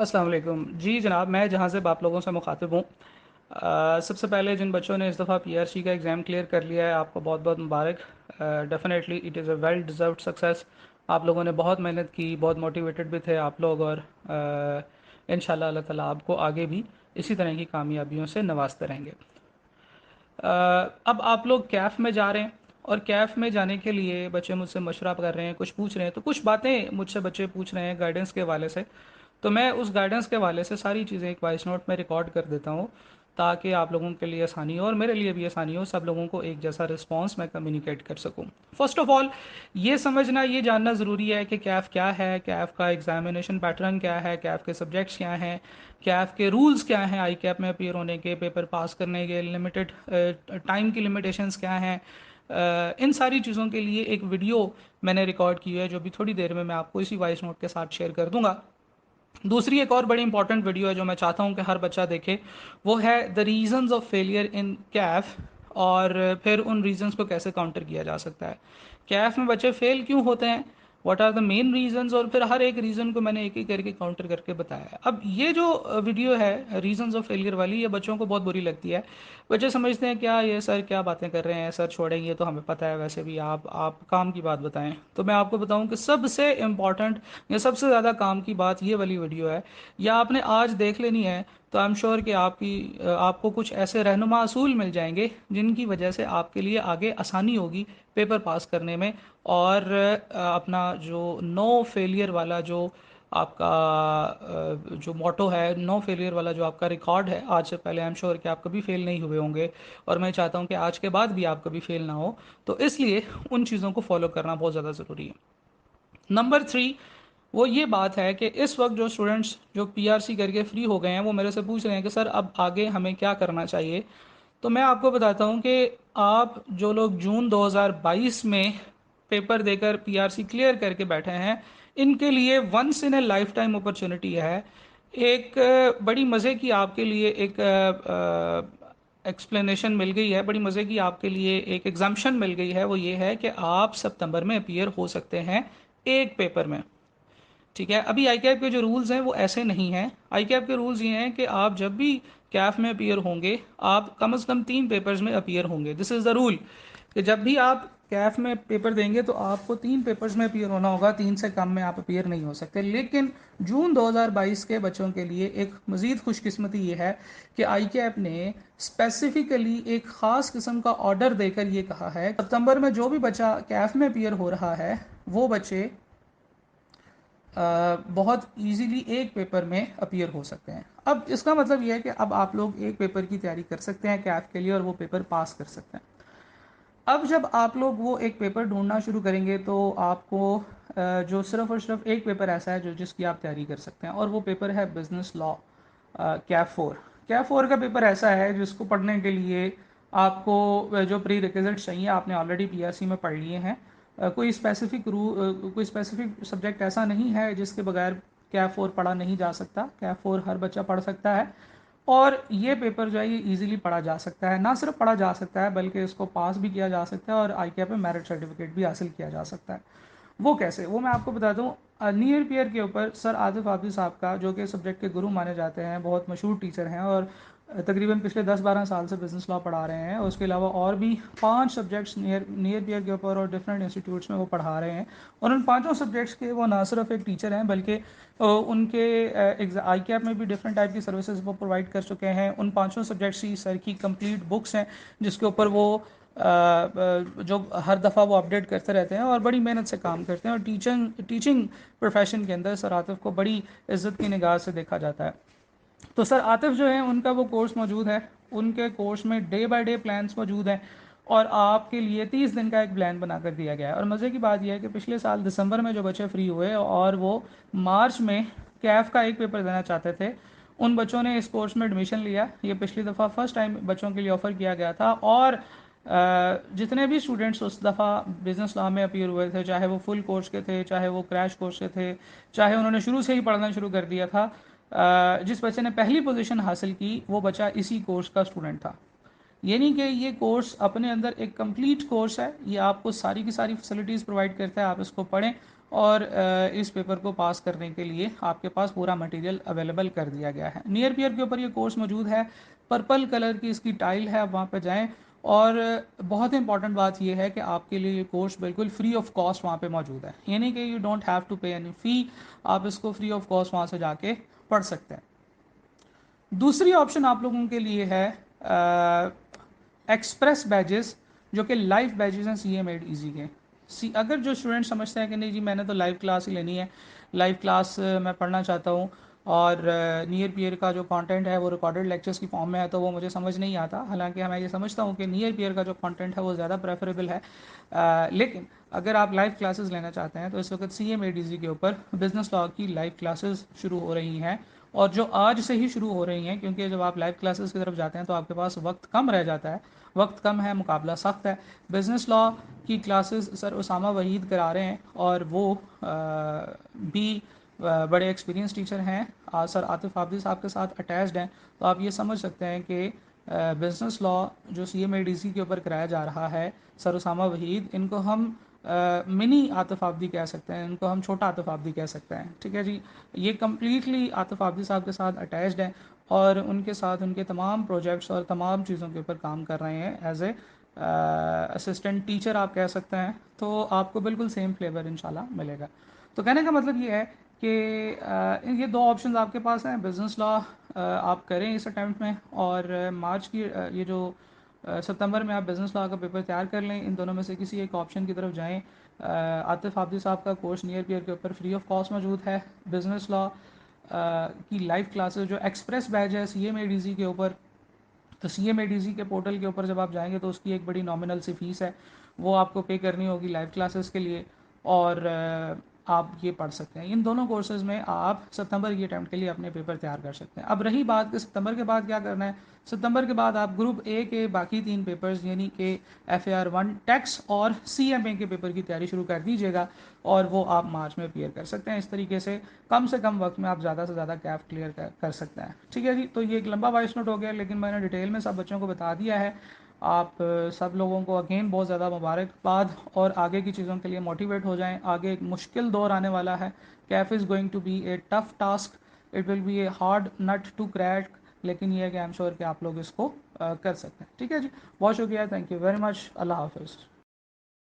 السلام علیکم جی جناب، میں جہاں سے آپ لوگوں سے مخاطب ہوں. سب سے پہلے جن بچوں نے اس دفعہ پی آر سی کا ایگزام کلیئر کر لیا ہے آپ کو بہت بہت مبارک. Definitely it is a well deserved success. آپ لوگوں نے بہت محنت کی، بہت موٹیویٹڈ بھی تھے آپ لوگ، اور ان شاء اللہ اللہ تعالیٰ آپ کو آگے بھی اسی طرح کی کامیابیوں سے نوازتے رہیں گے. اب آپ لوگ کیف میں جا رہے ہیں، اور کیف میں جانے کے لیے بچے مجھ سے مشورہ کر رہے ہیں، کچھ پوچھ رہے ہیں. تو کچھ باتیں مجھ سے بچے پوچھ رہے ہیں گائیڈنس کے حوالے سے. تو میں اس گائیڈنس کے حوالے سے ساری چیزیں ایک وائس نوٹ میں ریکارڈ کر دیتا ہوں، تاکہ آپ لوگوں کے لیے آسانی ہو اور میرے لیے بھی آسانی ہو، سب لوگوں کو ایک جیسا رسپانس میں کمیونیکیٹ کر سکوں. فرسٹ آف آل یہ سمجھنا، یہ جاننا ضروری ہے کہ کیف کیا ہے، کیف کا ایگزامینیشن پیٹرن کیا ہے، کیف کے سبجیکٹس کیا ہیں، کیف کے رولز کیا ہیں، آئی کیپ میں اپیئر ہونے کے، پیپر پاس کرنے کے لمیٹڈ ٹائم کی لمیٹیشنز کیا ہیں. ان ساری چیزوں کے لیے ایک ویڈیو میں نے ریکارڈ کی ہے، جو بھی تھوڑی دیر میں آپ کو اسی وائس نوٹ کے ساتھ شیئر کر دوں گا. دوسری ایک اور بڑی امپورٹنٹ ویڈیو ہے جو میں چاہتا ہوں کہ ہر بچہ دیکھے، وہ ہے the reasons of failure in Kyiv, اور پھر ان ریزنز کو کیسے کاؤنٹر کیا جا سکتا ہے. کیف میں بچے فیل کیوں ہوتے ہیں، what are the main reasons, اور پھر ہر ایک ریزن کو میں نے ایک ایک کر کے کاؤنٹر کر کے بتایا ہے. اب یہ جو ویڈیو ہے ریزنز آف فیلئر والی، یہ بچوں کو بہت بری لگتی ہے. بچے سمجھتے ہیں کیا یہ سر کیا باتیں کر رہے ہیں، سر چھوڑیں یہ تو ہمیں پتہ ہے، ویسے بھی آپ کام کی بات بتائیں. تو میں آپ کو بتاؤں کہ سب سے امپورٹنٹ یا سب سے زیادہ کام کی بات یہ والی ویڈیو ہے. یا آپ نے آج دیکھ لینی ہے تو آئی ایم شیور کہ آپ کو کچھ ایسے رہنما اصول مل جائیں گے جن کی وجہ سے آپ کے لیے آگے آسانی ہوگی پیپر پاس کرنے میں. اور اپنا جو نو فیلئر والا جو آپ کا جو موٹو ہے، نو فیلئر والا جو آپ کا ریکارڈ ہے آج سے پہلے، آئی ایم شیور کہ آپ کبھی فیل نہیں ہوئے ہوں گے، اور میں چاہتا ہوں کہ آج کے بعد بھی آپ کبھی فیل نہ ہو. تو اس لیے ان چیزوں کو فالو کرنا بہت زیادہ ضروری ہے. نمبر 3 وہ یہ بات ہے کہ اس وقت جو اسٹوڈنٹس جو پی آر سی کر کے فری ہو گئے ہیں، وہ میرے سے پوچھ رہے ہیں کہ سر اب آگے ہمیں کیا کرنا چاہیے. تو میں آپ کو بتاتا ہوں کہ آپ جو لوگ جون 2022 میں پیپر دے کر پی آر سی کلیئر کر کے بیٹھے ہیں، ان کے لیے once in a lifetime opportunity ہے. ایک بڑی مزے کی آپ کے لیے ایک ایکسپلینیشن مل گئی ہے، بڑی مزے کی آپ کے لیے ایک ایگزامشن مل گئی ہے. وہ یہ ہے کہ آپ ستمبر میں اپیئر ہو سکتے ہیں ایک پیپر میں. ٹھیک ہے، ابھی آئی کیپ کے جو رولز ہیں وہ ایسے نہیں ہیں. آئی کیپ کے رولز یہ ہیں کہ آپ جب بھی کیف میں اپیئر ہوں گے، آپ کم از کم 3 پیپرز میں اپیئر ہوں گے. دس از دا رول کہ جب بھی آپ کیف میں پیپر دیں گے تو آپ کو 3 پیپرز میں اپیئر ہونا ہوگا، 3 سے کم میں آپ اپیئر نہیں ہو سکتے. لیکن جون 2022 کے بچوں کے لیے ایک مزید خوش قسمتی یہ ہے کہ آئی کیپ نے اسپیسیفکلی ایک خاص قسم کا آرڈر دے کر یہ کہا ہے کہ ستمبر میں جو بھی بچہ کیف میں اپیئر ہو رہا ہے وہ بچے بہت ایزیلی ایک پیپر میں اپیئر ہو سکتے ہیں. اب اس کا مطلب یہ ہے کہ اب آپ لوگ ایک پیپر کی تیاری کر سکتے ہیں کیف کے لیے، اور وہ پیپر پاس کر سکتے ہیں. اب جب آپ لوگ وہ ایک پیپر ڈھونڈنا شروع کریں گے تو آپ کو جو صرف اور صرف ایک پیپر ایسا ہے جس کی آپ تیاری کر سکتے ہیں، اور وہ پیپر ہے بزنس لا کیف 4. کیف 4 کا پیپر ایسا ہے جس کو پڑھنے کے لیے آپ کو جو پری ریکویزٹس چاہیے آپ نے آلریڈی پی آر سی میں پڑھ لیے ہیں. کوئی اسپیسیفک سبجیکٹ ایسا نہیں ہے جس کے بغیر کیف 4 پڑھا نہیں جا سکتا. کیف 4 ہر بچہ پڑھ سکتا ہے، اور یہ پیپر جو ہے یہ ایزیلی پڑھا جا سکتا ہے. نہ صرف پڑھا جا سکتا ہے بلکہ اس کو پاس بھی کیا جا سکتا ہے، اور آئی کیپ میں میرٹ سرٹیفکیٹ بھی حاصل کیا جا سکتا ہے. وہ کیسے، وہ میں آپ کو بتا دوں. نیئر پیئر کے اوپر سر عاطف عابدی صاحب کا، جو کہ سبجیکٹ کے گرو مانے جاتے ہیں، بہت مشہور ٹیچر ہیں، اور تقریباً پچھلے 10-12 سال سے بزنس لا پڑھا رہے ہیں. اس کے علاوہ اور بھی 5 سبجیکٹس نیئر پیئر کے اوپر اور ڈفرینٹ انسٹیٹیوٹس میں وہ پڑھا رہے ہیں. اور ان 5 سبجیکٹس کے وہ نہ صرف ایک ٹیچر ہیں بلکہ ان کے آئی کیپ میں بھی ڈفرینٹ ٹائپ کی سروسز وہ پرووائڈ کر چکے ہیں. ان 5 سبجیکٹس کی سر کی کمپلیٹ بکس ہیں جس کے اوپر وہ جو ہر دفعہ وہ اپڈیٹ کرتے رہتے ہیں اور بڑی محنت سے کام کرتے ہیں. اور ٹیچنگ پروفیشن کے اندر سر عاطف کو بڑی عزت کی نگاہ سے دیکھا جاتا ہے. تو سر عاطف جو ہیں ان کا وہ کورس موجود ہے، ان کے کورس میں ڈے بائی ڈے پلانس موجود ہیں، اور آپ کے لیے 30 دن کا ایک پلان بنا کر دیا گیا ہے. اور مزے کی بات یہ ہے کہ پچھلے سال دسمبر میں جو بچے فری ہوئے اور وہ مارچ میں کیف کا ایک پیپر دینا چاہتے تھے، ان بچوں نے اس کورس میں ایڈمیشن لیا. یہ پچھلی دفعہ فرسٹ ٹائم بچوں کے لیے آفر کیا گیا تھا. اور جتنے بھی اسٹوڈنٹس اس دفعہ بزنس لا میں اپیئر ہوئے تھے، چاہے وہ فل کورس کے تھے، چاہے وہ کریش کورس کے تھے، چاہے انہوں نے شروع سے ہی پڑھنا شروع کر دیا تھا، جس بچے نے پہلی پوزیشن حاصل کی وہ بچہ اسی کورس کا اسٹوڈنٹ تھا. یعنی کہ یہ کورس اپنے اندر ایک کمپلیٹ کورس ہے. یہ آپ کو ساری کی ساری فیسلٹیز پرووائڈ کرتا ہے. آپ اس کو پڑھیں اور اس پیپر کو پاس کرنے کے لیے آپ کے پاس پورا مٹیریل اویلیبل کر دیا گیا ہے. نیئر پیئر کے اوپر یہ کورس موجود ہے, پرپل کلر کی اس کی ٹائل ہے, آپ وہاں پہ جائیں. اور بہت امپورٹنٹ بات یہ ہے کہ آپ کے لیے یہ کورس بالکل فری آف کاسٹ وہاں پہ موجود ہے, یعنی کہ you don't have to pay any fee, آپ اس کو فری آف کاسٹ وہاں سے جا کے پڑھ سکتے ہیں. دوسری آپشن آپ لوگوں کے لیے ہے ایکسپریس بیجز, جو کہ لائف بیجز ہیں سی اے میڈ ایزی کے. اگر جو اسٹوڈنٹ سمجھتے ہیں کہ نہیں جی میں نے تو لائیو کلاس ہی لینی ہے, لائیو کلاس میں پڑھنا چاہتا ہوں, اور نیئر پیئر کا جو کانٹینٹ ہے وہ ریکارڈڈ لیکچرز کی فارم میں ہے تو وہ مجھے سمجھ نہیں آتا, حالانکہ میں یہ سمجھتا ہوں کہ نیئر پیئر کا جو کانٹینٹ ہے وہ زیادہ پریفریبل ہے. لیکن اگر آپ لائیو کلاسز لینا چاہتے ہیں تو اس وقت سی ایم اے ڈی سی کے اوپر بزنس لاء کی لائیو کلاسز شروع ہو رہی ہیں, اور جو آج سے ہی شروع ہو رہی ہیں, کیونکہ جب آپ لائیو کلاسز کی طرف جاتے ہیں تو آپ کے پاس وقت کم رہ جاتا ہے, وقت کم ہے, مقابلہ سخت ہے. بزنس لاء کی کلاسز سر اسامہ وحید کرا رہے ہیں, اور وہ بھی بڑے ایکسپیرینس ٹیچر ہیں, سر عاطف حافظ صاحب کے ساتھ اٹیچڈ ہیں. تو آپ یہ سمجھ سکتے ہیں کہ بزنس لاء جو سی ایم اے ڈی سی کے اوپر کرایا جا رہا ہے, سر اسامہ وحید, ان کو ہم منی عاطف آبدی کہہ سکتے ہیں, ان کو ہم چھوٹا عاطف آبدی کہہ سکتے ہیں. ٹھیک ہے جی, یہ کمپلیٹلی عاطف آبدی صاحب کے ساتھ اٹیچڈ ہیں, اور ان کے ساتھ ان کے تمام پروجیکٹس اور تمام چیزوں کے اوپر کام کر رہے ہیں ایز اے اسسٹنٹ ٹیچر آپ کہہ سکتے ہیں. تو آپ کو بالکل سیم فلیور انشاءاللہ ملے گا. تو کہنے کا مطلب یہ ہے کہ یہ دو آپشنز آپ کے پاس ہیں. بزنس لاء آپ کریں اس اٹیمپٹ میں, اور مارچ کی یہ جو ستمبر میں آپ بزنس لاء کا پیپر تیار کر لیں, ان دونوں میں سے کسی ایک آپشن کی طرف جائیں. عاطف حافظ صاحب کا کورس نیئر پیئر کے اوپر فری آف کاسٹ موجود ہے. بزنس لاء کی لائیو کلاسز جو ایکسپریس بیچ ہے سی ایم اے ڈی سی کے اوپر, تو سی ایم اے ڈی سی کے پورٹل کے اوپر جب آپ جائیں گے تو اس کی ایک بڑی نامنل سی فیس ہے, وہ آپ کو پے کرنی ہوگی لائیو کلاسز کے لیے, اور آپ یہ پڑھ سکتے ہیں. ان دونوں کورسز میں آپ ستمبر کی اٹیمپٹ کے لیے اپنے پیپر تیار کر سکتے ہیں. اب رہی بات کہ ستمبر کے بعد کیا کرنا ہے, ستمبر کے بعد آپ گروپ اے کے باقی 3 پیپرز یعنی کہ ایف اے آر 1 ٹیکس اور سی ایم اے کے پیپر کی تیاری شروع کر دیجیے گا, اور وہ آپ مارچ میں اپیئر کر سکتے ہیں. اس طریقے سے کم وقت میں آپ زیادہ سے زیادہ کیف کلیئر کر سکتے ہیں. ٹھیک ہے جی, تو یہ ایک لمبا وائس نوٹ ہو گیا, لیکن میں نے ڈیٹیل میں سب بچوں کو بتا دیا ہے. آپ سب لوگوں کو اگین بہت زیادہ مبارکباد, اور آگے کی چیزوں کے لیے موٹیویٹ ہو جائیں. آگے ایک مشکل دور آنے والا ہے. Kyiv is going to be a tough task, it will be a hard nut to crack, لیکن یہ ہے کہ آئی ایم شیور کہ آپ لوگ اس کو کر سکتے ہیں. ٹھیک ہے جی, بہت شکریہ, تھینک یو ویری مچ, اللہ حافظ.